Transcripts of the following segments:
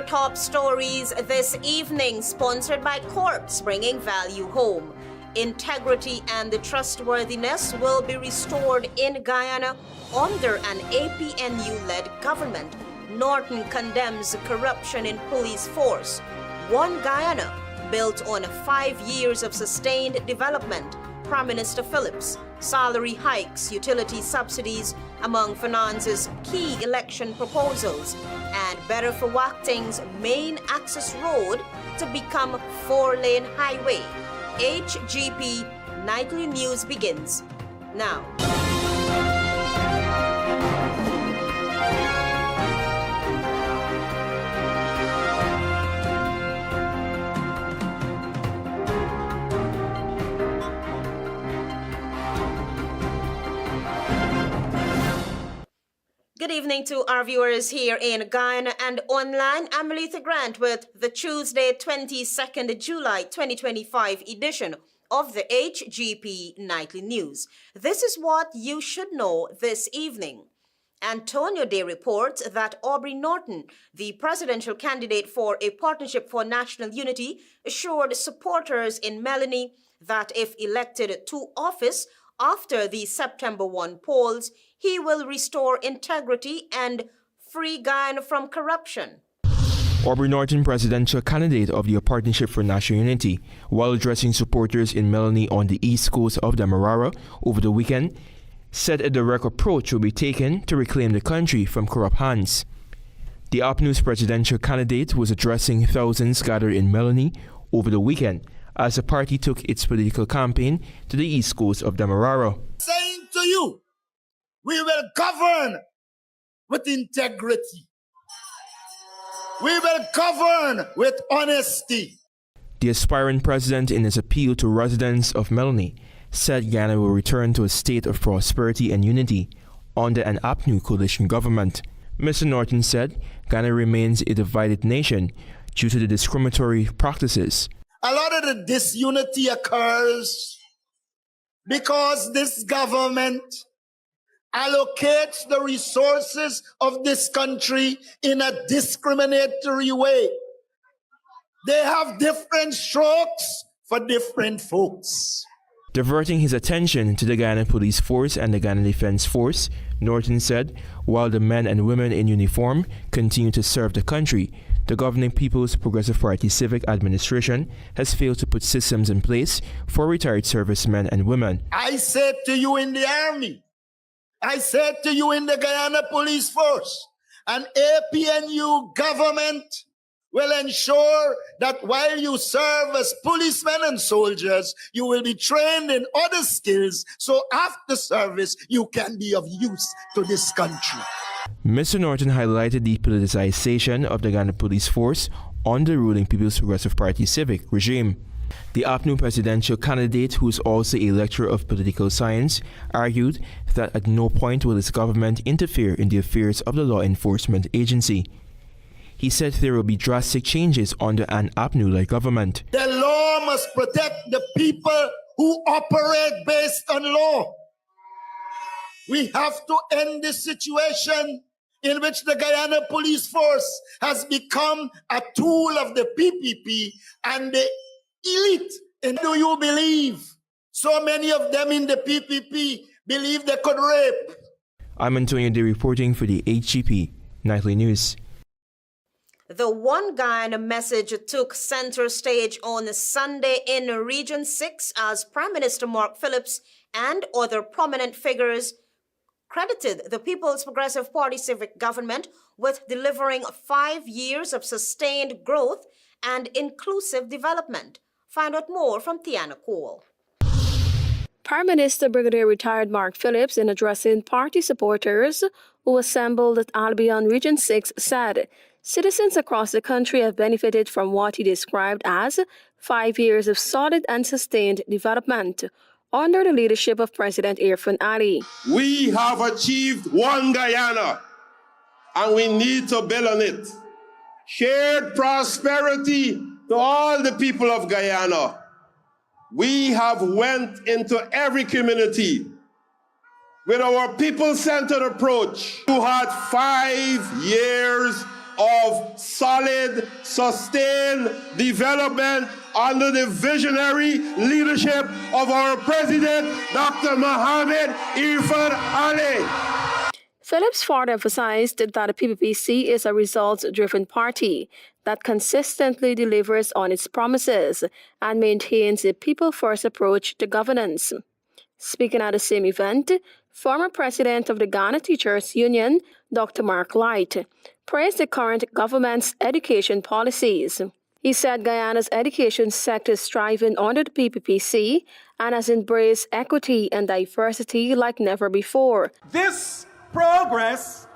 top stories this evening, sponsored by Corps, bringing value home. Integrity and the trustworthiness will be restored in Guyana under an APNU-led government. Norton condemns corruption in police force. One Guyana, built on 5 years of sustained development. Prime Minister Phillips. Salary hikes, utility subsidies among FERNANDES' key election proposals, and Beterverwagting's main access road to become 4-lane highway. HGP Nightly News begins now. Good evening to our viewers here in Guyana and online. I'm ALETHEA Grant with the Tuesday, 22nd July 2025 edition of the HGP Nightly News. This is what you should know this evening. Antonio Day reports that Aubrey Norton, the presidential candidate for a Partnership for National Unity, assured supporters in Melanie that if elected to office after the September 1 polls, he will restore integrity and free Guyana from corruption. Aubrey Norton, presidential candidate of the Partnership for National Unity, while addressing supporters in Melanie on the east coast of Demerara over the weekend, said a direct approach will be taken to reclaim the country from corrupt hands. The APNU's presidential candidate was addressing thousands gathered in Melanie over the weekend as the party took its political campaign to the east coast of Demerara. Saying to you, we will govern with integrity. We will govern with honesty. The aspiring president, in his appeal to residents of Melanie, said Guyana will return to a state of prosperity and unity under an APNU coalition government. Mr. Norton said Guyana remains a divided nation due to the discriminatory practices. A lot of the disunity occurs because this government allocates the resources of this country in a discriminatory way. They have different strokes for different folks. Diverting his attention to the Guyana Police Force and the Guyana Defense Force, Norton said, while the men and women in uniform continue to serve the country, the governing People's Progressive Party Civic administration has failed to put systems in place for retired servicemen and women. I said to you in the Army, I said to you in the Guyana Police Force, an APNU government will ensure that while you serve as policemen and soldiers, you will be trained in other skills, so after service, you can be of use to this country. Mr. Norton highlighted the politicization of the Guyana Police Force under the ruling People's Progressive Party Civic regime. The APNU presidential candidate, who is also a lecturer of political science, argued that at no point will his government interfere in the affairs of the law enforcement agency. He said there will be drastic changes under an APNU-led government. The law must protect the people who operate based on law. We have to end this situation in which the Guyana Police Force has become a tool of the PPP and the elite. And do you believe so many of them in the PPP believe they could rape? I'm Antonio Day reporting for the HGP Nightly News. The One Guyana message took center stage on Sunday in Region 6 as Prime Minister Mark Phillips and other prominent figures credited the People's Progressive Party Civic government with delivering 5 years of sustained growth and inclusive development. Find out more from Tiana Cole. Prime Minister Brigadier Retired Mark Phillips, in addressing party supporters who assembled at Albion Region 6, said citizens across the country have benefited from what he described as 5 years of solid and sustained development under the leadership of President Irfan Ali. We have achieved one Guyana, and we need to build on it. Shared prosperity to all the people of Guyana. We have went into every community with our people-centered approach. You had 5 years of solid, sustained development under the visionary leadership of our President, Dr. Mohamed Irfan Ali. Phillips further emphasized that the PPPC is a results-driven party that consistently delivers on its promises and maintains a people-first approach to governance. Speaking at the same event, former president of the Ghana Teachers Union, Dr. Mark Light, praised the current government's education policies. He said Guyana's education sector is thriving under the PPPC and has embraced equity and diversity like never before. This progress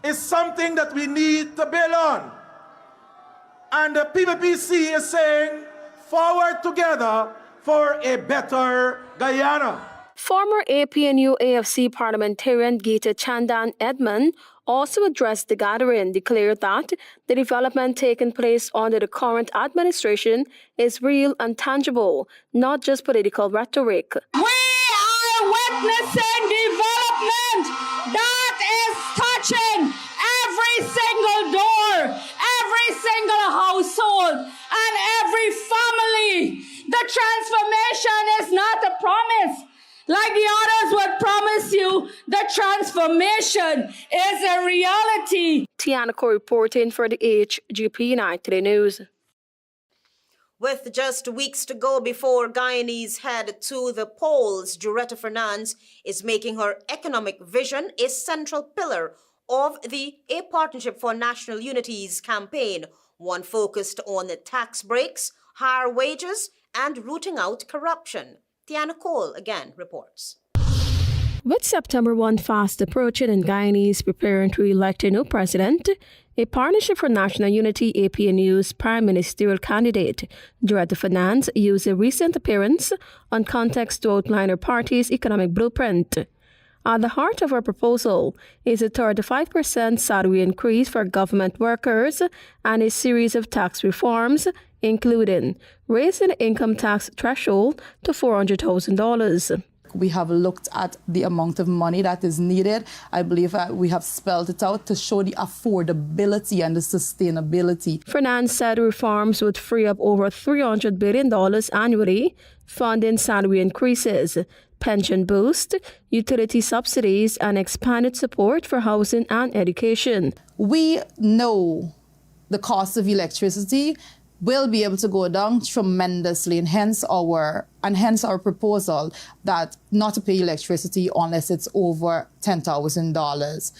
is something that we need to build on. And the PPPC is saying, forward together for a better Guyana. Former APNU AFC parliamentarian Gita Chandan Edmond also addressed the gathering, declared that the development taking place under the current administration is real and tangible, not just political rhetoric. We are witnessing development that is touching every single door, every single household, and every family. The transformation is not a promise. Like the others would promise you, the transformation is a reality. Tiana Ko reporting for the HGP Nightly News. With just weeks to go before Guyanese head to the polls, Doretta Fernandes is making her economic vision a central pillar of the A Partnership for National Unity's campaign, one focused on the tax breaks, higher wages, and rooting out corruption. Tiana Cole again reports. With September 1 fast approaching and Guyanese preparing to elect a new president, A Partnership for National Unity APNU's prime ministerial candidate, Doretta Fernandes, used a recent appearance on Context to outline her party's economic blueprint. At the heart of her proposal is a 35% salary increase for government workers and a series of tax reforms, including raising the income tax threshold to $400,000. We have looked at the amount of money that is needed. I believe that we have spelled it out to show the affordability and the sustainability. Fernandes said reforms would free up over $300 billion annually, funding salary increases, pension boost, utility subsidies, and expanded support for housing and education. We know the cost of electricity will be able to go down tremendously, and hence our proposal that not to pay electricity unless it's over $10,000.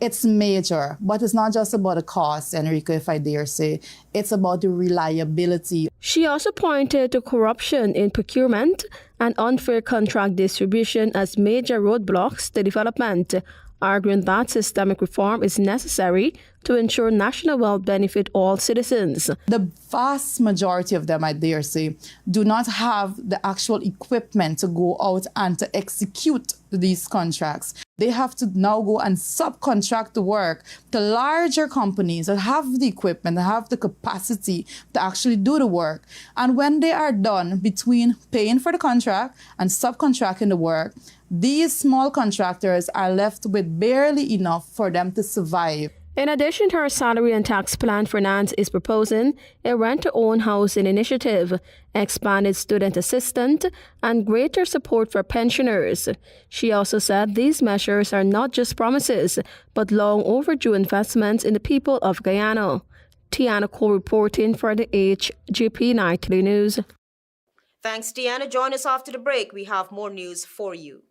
It's major, but it's not just about the cost, Enrico, if I dare say. It's about the reliability. She also pointed to corruption in procurement and unfair contract distribution as major roadblocks to development, arguing that systemic reform is necessary to ensure national wealth benefit all citizens. The vast majority of them, I dare say, do not have the actual equipment to go out and to execute these contracts. They have to now go and subcontract the work to larger companies that have the equipment, that have the capacity to actually do the work. And when they are done, between paying for the contract and subcontracting the work, these small contractors are left with barely enough for them to survive. In addition to her salary and tax plan, Fernandes is proposing a rent-to-own housing initiative, expanded student assistance, and greater support for pensioners. She also said these measures are not just promises, but long overdue investments in the people of Guyana. Tiana Cole reporting for the HGP Nightly News. Thanks, Tiana. Join us after the break. We have more news for you.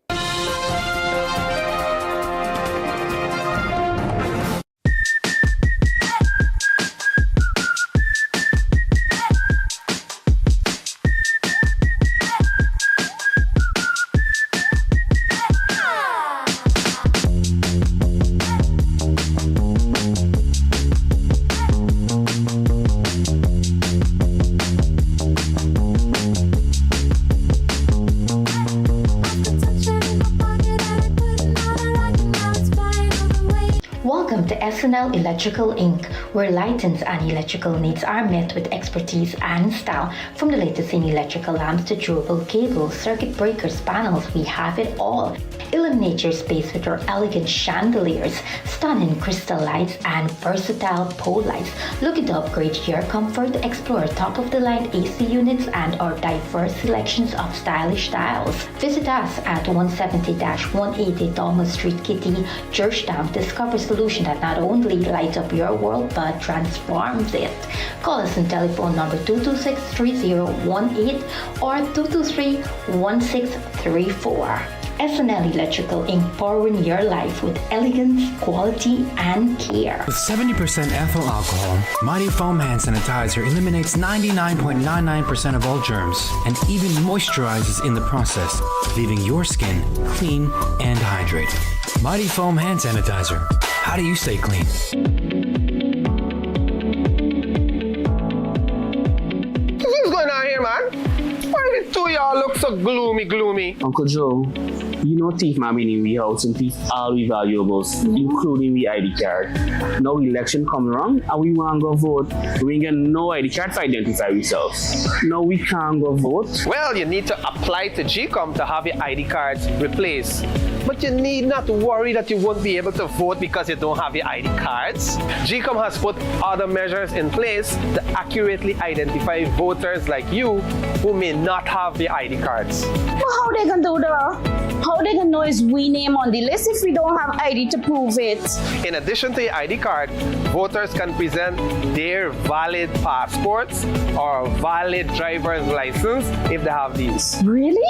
Welcome to SNL Electrical Inc., where lighting and electrical needs are met with expertise and style. From the latest in electrical lamps to durable cables, circuit breakers, panels, we have it all. Illuminate your space with our elegant chandeliers, stunning crystal lights, and versatile pole lights. Looking to upgrade your comfort? Explore top-of-the-line AC units and our diverse selections of stylish styles. Visit us at 170-180 Thomas Street, Kitty, Georgetown. Discover solution that not only lights up your world but transforms it. Call us on telephone number 226-3018 or 223-1634. SNL Electrical Inc. powering your life with elegance, quality, and care. With 70% ethyl alcohol, Mighty Foam Hand Sanitizer eliminates 99.99% of all germs and even moisturizes in the process, leaving your skin clean and hydrated. Mighty Foam Hand Sanitizer. How do you stay clean? What's going on here, man? Why do the two of y'all look so gloomy? Uncle Joe, you know thief man in we house and thief all we valuables, including the ID card. Now election come around and we want to go vote. We ain't get no ID card to identify ourselves. No, we can't go vote. Well, you need to apply to GCOM to have your ID cards replaced. But you need not worry that you won't be able to vote because you don't have your ID cards. GCOM has put other measures in place to accurately identify voters like you who may not have the ID cards. Well, how they gonna do that? How they gonna know is we name on the list if we don't have ID to prove it? In addition to your ID card, voters can present their valid passports or valid driver's license if they have these. Really?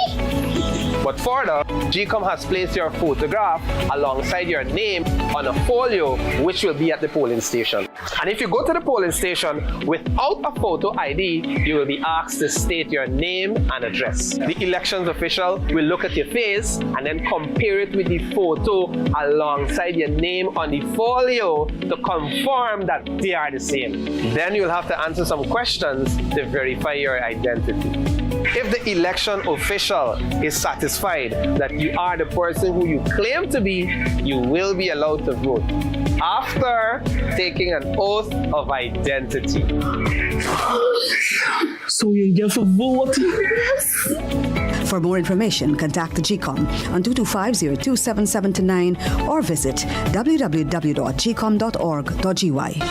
But further, GCOM has placed your photograph alongside your name on a folio which will be at the polling station. And if you go to the polling station without a photo ID, you will be asked to state your name and address. The elections official will look at your face and then compare it with the photo alongside your name on the folio to confirm that they are the same. Then you'll have to answer some questions to verify your identity. If the election official is satisfied that you are the person who you claim to be, you will be allowed to vote after taking an oath of identity. So you get to vote? For more information, contact the GCOM on 225-027729 or visit www.gcom.org.gy.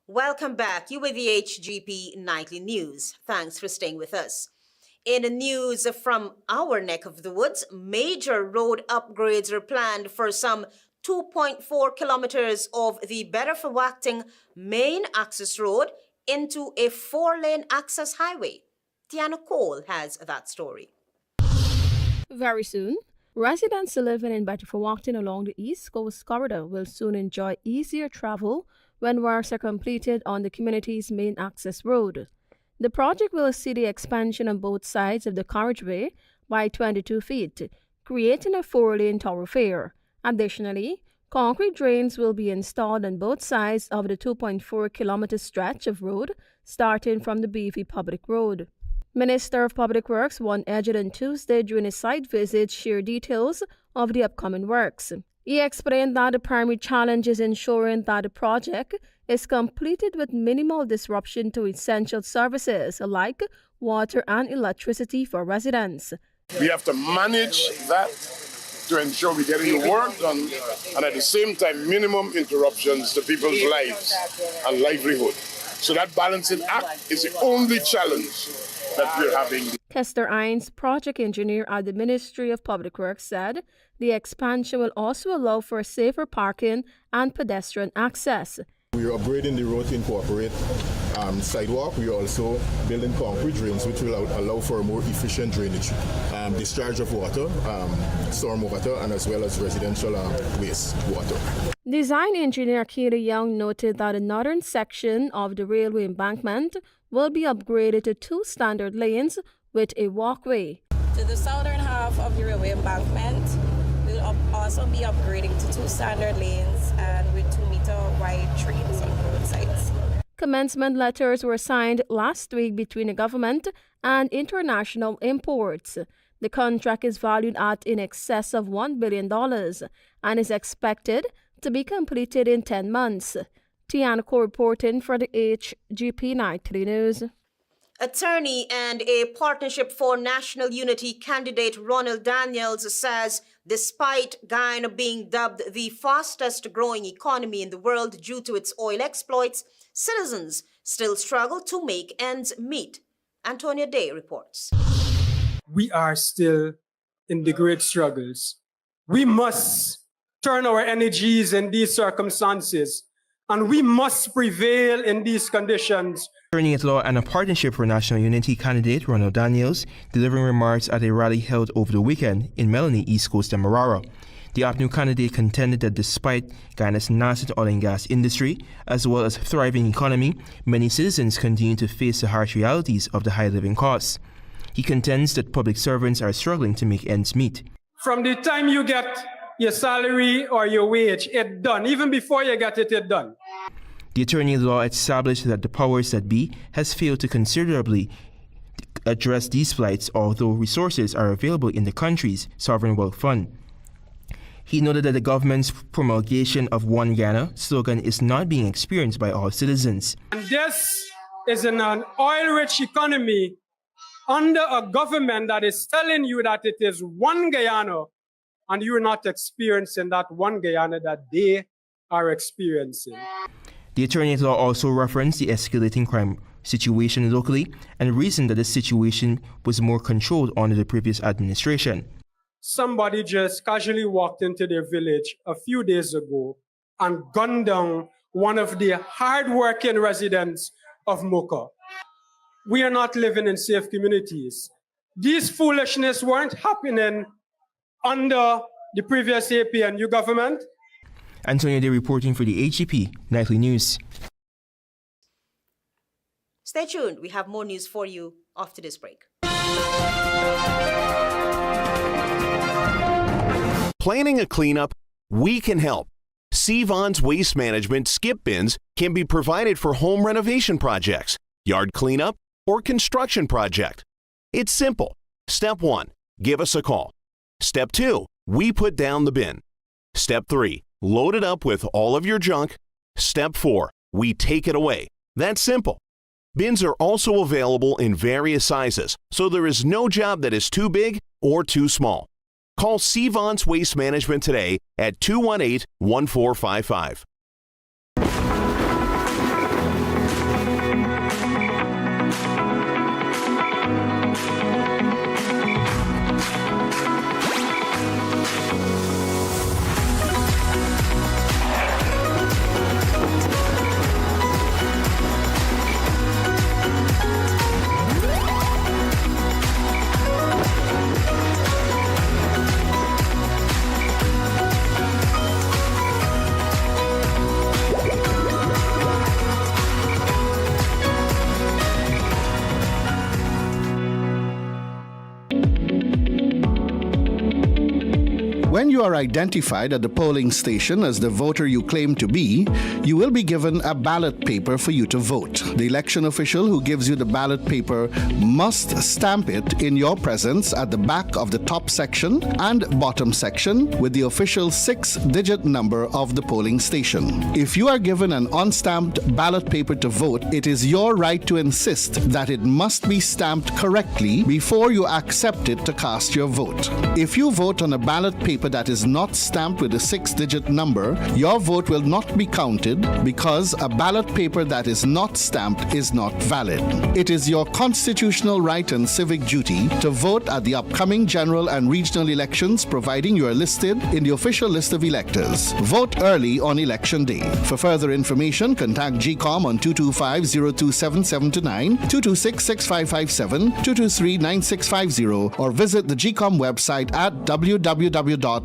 Welcome back. You with the HGP Nightly News. Thanks for staying with us. In news from our neck of the woods, major road upgrades are planned for some 2.4 kilometers of the BETERVERWAGTING main access road into a 4-lane access highway. Tiana Cole has that story. Very soon, residents living in BETERVERWAGTING along the East Coast Corridor will soon enjoy easier travel when works are completed on the community's main access road. The project will see the expansion on both sides of the carriageway by 22 feet, creating a 4-lane thoroughfare. Additionally, concrete drains will be installed on both sides of the 2.4-kilometer stretch of road starting from the BV Public Road. Minister of Public Works Juan Edged on Tuesday during a site visit shared details of the upcoming works. He explained that the primary challenge is ensuring that the project is completed with minimal disruption to essential services like water and electricity for residents. We have to manage that to ensure we're getting the work done and at the same time minimum interruptions to people's lives and livelihood. So that balancing act is the only challenge that we're having. Kester Ines, project engineer at the Ministry of Public Works, said the expansion will also allow for safer parking and pedestrian access. We are upgrading the road to incorporate sidewalk. We are also building concrete drains which will allow for a more efficient drainage, discharge of water, storm water, and as well as residential waste water. Design engineer Keely Young noted that the northern section of the railway embankment will be upgraded to 2 standard lanes with a walkway. To the southern half of the railway embankment, we'll also be upgrading to 2 standard lanes and with 2-meter wide trains on both sides. Commencement letters were signed last week between the government and international imports. The contract is valued at in excess of $1 billion and is expected to be completed in 10 months. Tiana Co reporting for the HGP Nightly News. Attorney and a Partnership for National Unity candidate Ronald Daniels says despite Guyana being dubbed the fastest growing economy in the world due to its oil exploits, citizens still struggle to make ends meet. Antonia Day reports. We are still in the great struggles. We must turn our energies in these circumstances, and we must prevail in these conditions. Attorney at law and a Partnership for National Unity candidate Ronald Daniels delivering remarks at a rally held over the weekend in Melanie, East Coast Demerara. The APNU candidate contended that despite Guyana's nascent oil and gas industry, as well as thriving economy, many citizens continue to face the harsh realities of the high living costs. He contends that public servants are struggling to make ends meet. From the time you get your salary or your wage, it's done. Even before you get it, it's done. The attorney at law established that the powers that be has failed to considerably address these plights, although resources are available in the country's sovereign wealth fund. He noted that the government's promulgation of One Guyana slogan is not being experienced by all citizens. And this is in an oil-rich economy under a government that is telling you that it is one Guyana, and you're not experiencing that one Guyana that they are experiencing. The attorney at law also referenced the escalating crime situation locally and reasoned that the situation was more controlled under the previous administration. Somebody just casually walked into their village a few days ago and gunned down one of the hard-working residents of Mocha. We are not living in safe communities. These foolishness weren't happening under the previous APNU government. Antonio Day reporting for the HGP Nightly News. Stay tuned. We have more news for you after this break. Planning a cleanup? We can help. Sevon's Waste Management skip bins can be provided for home renovation projects, yard cleanup, or construction project. It's simple. Step 1, give us a call. Step 2, we put down the bin. Step 3, load it up with all of your junk. Step 4, we take it away. That's simple. Bins are also available in various sizes, so there is no job that is too big or too small. Call Sevon's Waste Management today at 218-1455. When you are identified at the polling station as the voter you claim to be, you will be given a ballot paper for you to vote. The election official who gives you the ballot paper must stamp it in your presence at the back of the top section and bottom section with the official 6-digit number of the polling station. If you are given an unstamped ballot paper to vote, it is your right to insist that it must be stamped correctly before you accept it to cast your vote. If you vote on a ballot paper that is not stamped with a 6-digit number, your vote will not be counted because a ballot paper that is not stamped is not valid. It is your constitutional right and civic duty to vote at the upcoming general and regional elections, providing you are listed in the official list of electors. Vote early on election day. For further information, contact GCOM on 225-02779, 226-6557, 223-9650, or visit the GCOM website at www.gcom.org.gy.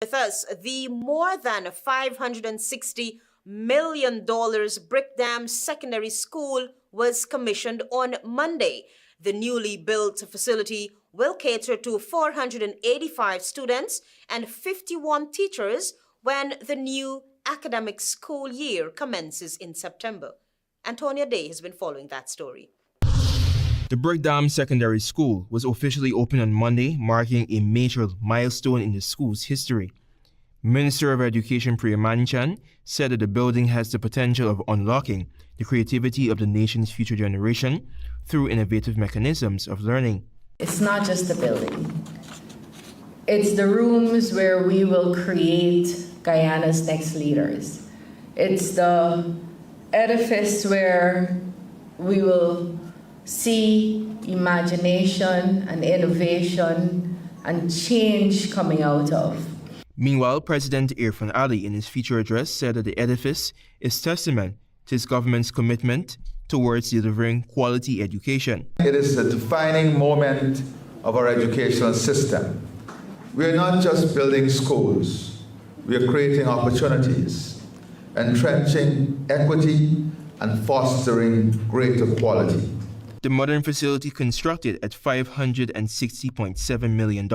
With us, the more than 560 million brick dam secondary school was commissioned on Monday. The newly built facility will cater to 485 students and 51 teachers when the new academic school year commences in September. Antonia Day has been following that story. The Brick Dam Secondary School was officially opened on Monday, marking a major milestone in the school's history. Minister of Education Priya Manchan said that the building has the potential of unlocking the creativity of the nation's future generation through innovative mechanisms of learning. It's not just the building. It's the rooms where we will create Guyana's next leaders. It's the edifice where we will see imagination and innovation and change coming out of. Meanwhile, President Irfan Ali in his feature address said that the edifice is testament to his government's commitment towards delivering quality education. It is a defining moment of our educational system. We are not just building schools, we are creating opportunities, entrenching equity and fostering greater quality. The modern facility, constructed at $560.7 million,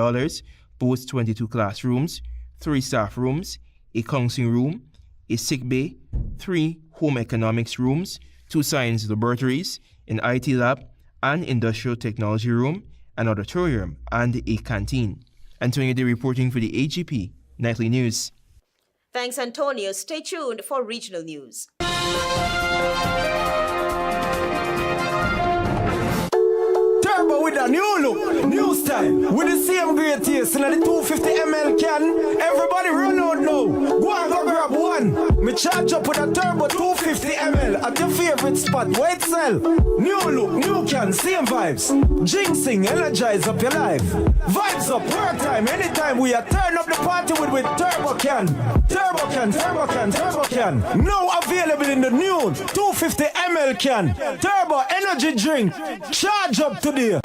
boasts 22 classrooms, 3 staff rooms, a counseling room, a sick bay, 3 home economics rooms, 2 science laboratories, an IT lab, an industrial technology room, an auditorium, and a canteen. Antonio Day reporting for the HGP Nightly News. Thanks, Antonio. Stay tuned for regional news. Turbo with a new look, new style, with the same great taste in the 250 ml can. Everybody run out now. Go and go grab one. Me charge up with a turbo 250 ml at your favorite spot. Wait, sell. New look, new can, same vibes. Jinxing, energize up your life. Vibes up, work time, anytime we are turn up the party with turbo can. Turbo can, turbo can, turbo can. Now available in the new 250 ml can. Turbo energy drink. Charge up today.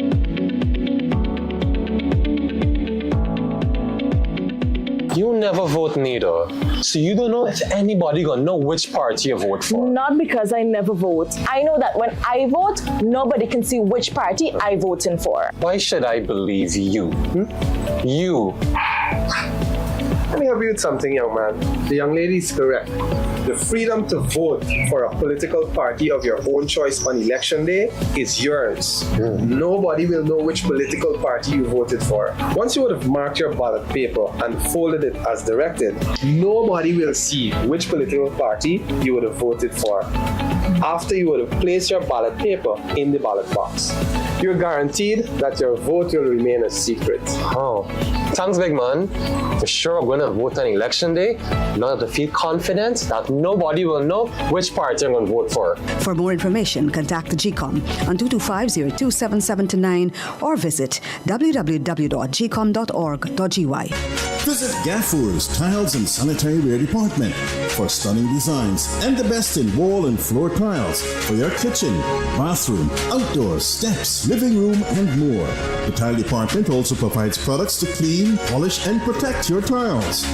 You never vote neither, so you don't know if anybody gonna know which party you vote for. Not because I never vote. I know that when I vote, nobody can see which party I voting for. Why should I believe you? You. Let me help you with something, young man. The young lady is correct. The freedom to vote for a political party of your own choice on election day is yours. Nobody will know which political party you voted for. Once you would have marked your ballot paper and folded it as directed, nobody will see which political party you would have voted for after you would have placed your ballot paper in the ballot box. You're guaranteed that your vote will remain a secret. Oh, thanks, big man. For sure, I'm going to vote on election day. Now to feel confident that nobody will know which party I'm going to vote for. For more information, contact the GCOM on 225-027729 or visit www.gcom.org.gy. Visit Gaffur's Tiles and Sanitary Ware Department for stunning designs and the best in wall and floor tiles for your kitchen, bathroom, outdoor, steps, living room, and more. The tile department also provides products to clean, polish, and protect your tiles.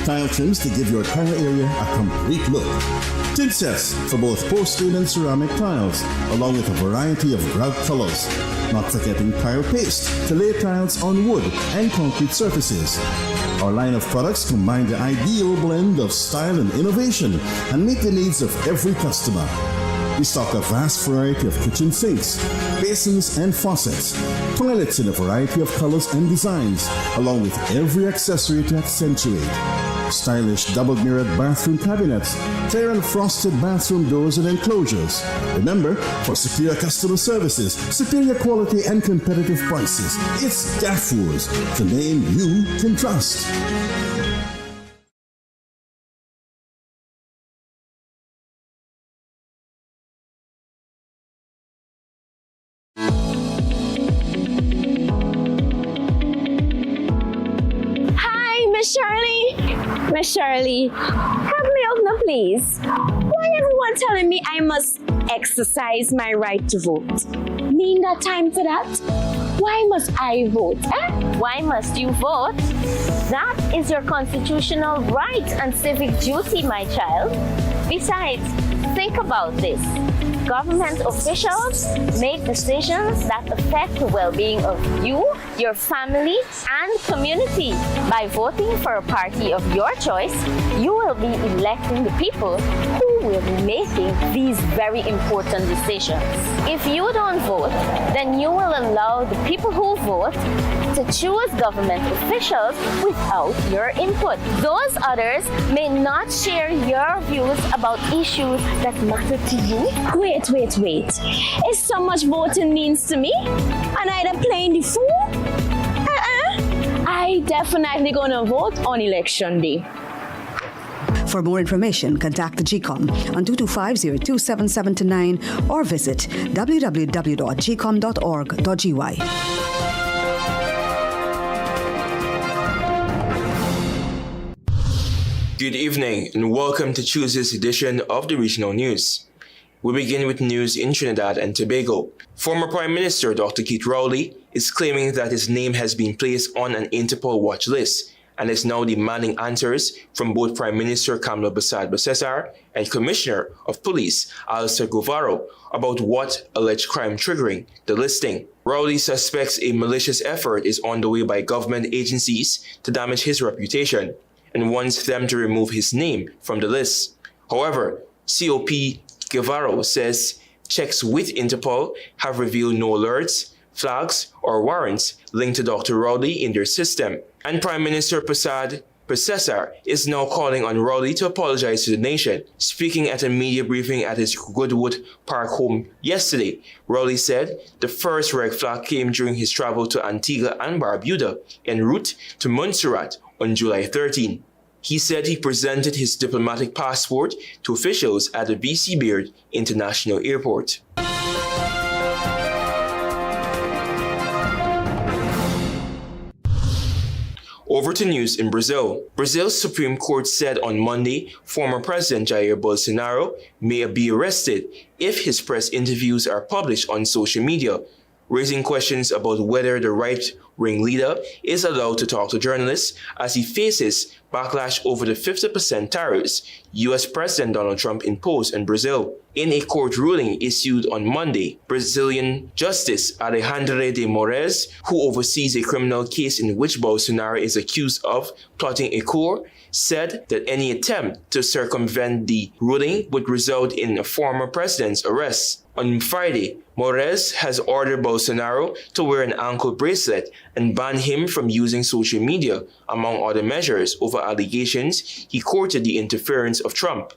Tile trims to give your tile area a complete look. Tint sets for both porcelain and ceramic tiles, along with a variety of grout colors. Not forgetting tile paste to lay tiles on wood and concrete surfaces. Our line of products combine the ideal blend of style and innovation and meet the needs of every customer. We stock a vast variety of kitchen sinks, basins and faucets, toilets in a variety of colors and designs, along with every accessory to accentuate. Stylish double-mirrored bathroom cabinets, clear and frosted bathroom doors and enclosures. Remember, for superior customer services, superior quality and competitive prices, it's Gaffur's, the name you can trust. Miss Shirley, help me out now, please. Why everyone telling me I must exercise my right to vote? Me ain't got time for that. Why must I vote? Why must you vote? That is your constitutional right and civic duty, my child. Besides, think about this. Government officials make decisions that affect the well-being of you, your family, and community. By voting for a party of your choice, you will be electing the people who will be making these very important decisions. If you don't vote, then you will allow the people who vote to choose government officials without your input. Those others may not share your views about issues that matter to you. Wait. It's so much voting means to me, and I'm playing the fool. I definitely gonna vote on election day. For more information, contact the GCOM on 225-027729 or visit www.gcom.org.gy. Good evening and welcome to Tuesday's edition of the Regional News. We begin with news in Trinidad and Tobago. Former Prime Minister Dr. Keith Rowley is claiming that his name has been placed on an Interpol watch list and is now demanding answers from both Prime Minister Kamla Bessad and Commissioner of Police ALETHEA about what alleged crime triggering the listing. Rowley suspects a malicious effort is underway by government agencies to damage his reputation and wants them to remove his name from the list. However, COP Guevara says checks with Interpol have revealed no alerts, flags, or warrants linked to Dr. Rowley in their system. And Prime Minister Bessad is now calling on Rowley to apologize to the nation. Speaking at a media briefing at his Goodwood Park home yesterday, Rowley said the first red flag came during his travel to Antigua and Barbuda en route to Montserrat on July 13. He said he presented his diplomatic passport to officials at the BC Baird International Airport. Over to news in Brazil. Brazil's Supreme Court said on Monday former President Jair Bolsonaro may be arrested if his press interviews are published on social media, raising questions about whether the right-wing leader is allowed to talk to journalists as he faces backlash over the 50% tariffs U.S. President Donald Trump imposed on Brazil. In a court ruling issued on Monday, Brazilian Justice Alexandre de Moraes, who oversees a criminal case in which Bolsonaro is accused of plotting a coup, said that any attempt to circumvent the ruling would result in a former president's arrest. On Friday, Moraes has ordered Bolsonaro to wear an ankle bracelet and ban him from using social media, among other measures, over allegations he courted the interference of Trump,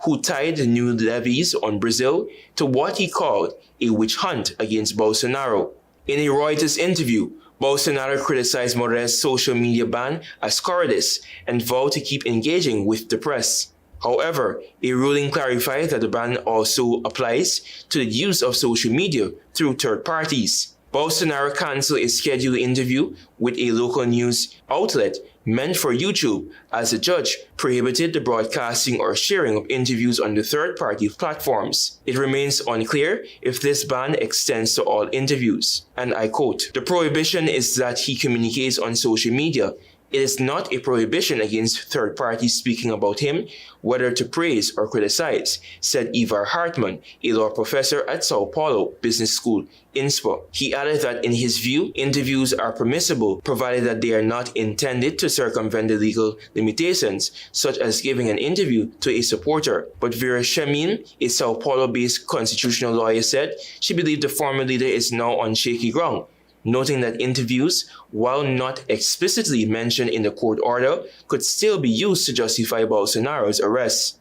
who tied the new levies on Brazil to what he called a witch hunt against Bolsonaro. In a Reuters interview, Bolsonaro criticized Moraes' social media ban as cowardice and vowed to keep engaging with the press. However, a ruling clarified that the ban also applies to the use of social media through third parties. Bolsonaro canceled a scheduled interview with a local news outlet meant for YouTube, as the judge prohibited the broadcasting or sharing of interviews on the third-party platforms. It remains unclear if this ban extends to all interviews. And I quote, "The prohibition is that he communicates on social media. It is not a prohibition against third parties speaking about him, whether to praise or criticize," said Ivar Hartman, a law professor at Sao Paulo Business School, INSPA. He added that in his view, interviews are permissible provided that they are not intended to circumvent the legal limitations, such as giving an interview to a supporter. But Vera Shemin, a Sao Paulo-based constitutional lawyer, said she believed the former leader is now on shaky ground, noting that interviews, while not explicitly mentioned in the court order, could still be used to justify Bolsonaro's arrest.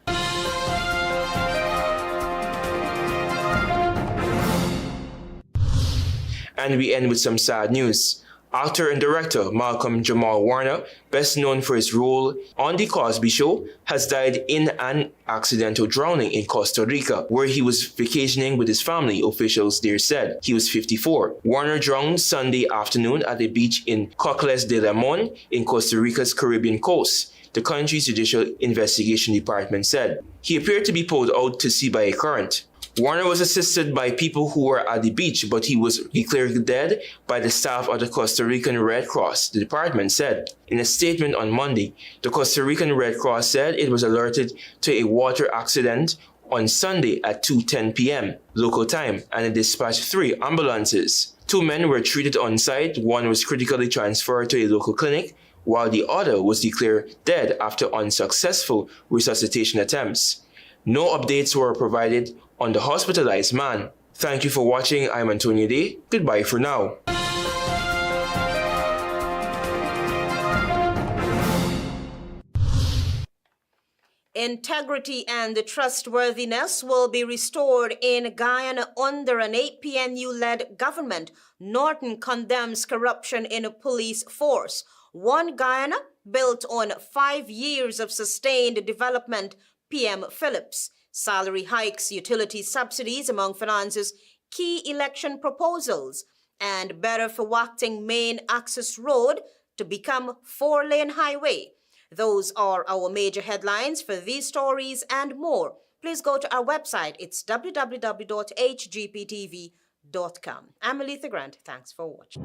And we end with some sad news. Actor and director Malcolm Jamal Warner, best known for his role on The Cosby Show, has died in an accidental drowning in Costa Rica, where he was vacationing with his family, officials there said. He was 54. Warner drowned Sunday afternoon at a beach in Cocles de Limon in Costa Rica's Caribbean coast, the country's Judicial Investigation Department said. He appeared to be pulled out to sea by a current. Warner was assisted by people who were at the beach, but he was declared dead by the staff of the Costa Rican Red Cross, the department said. In a statement on Monday, the Costa Rican Red Cross said it was alerted to a water accident on Sunday at 2:10 p.m. local time, and it dispatched 3 ambulances. 2 men were treated on site. 1 was critically transferred to a local clinic, while the other was declared dead after unsuccessful resuscitation attempts. No updates were provided on the hospitalized man. Thank you for watching. I'm Antonio Day. Goodbye for now. Integrity and trustworthiness will be restored in Guyana under an APNU-led government. Norton condemns corruption in a police force. One Guyana, built on 5 years of sustained development. PM Phillips. Salary hikes, utility subsidies among Fernandes' key election proposals, and BETERVERWAGTING main access road to become 4-lane highway. Those are our major headlines. For these stories and more, please go to our website. It's www.hgptv.com. I'm ALETHEA Grant. Thanks for watching.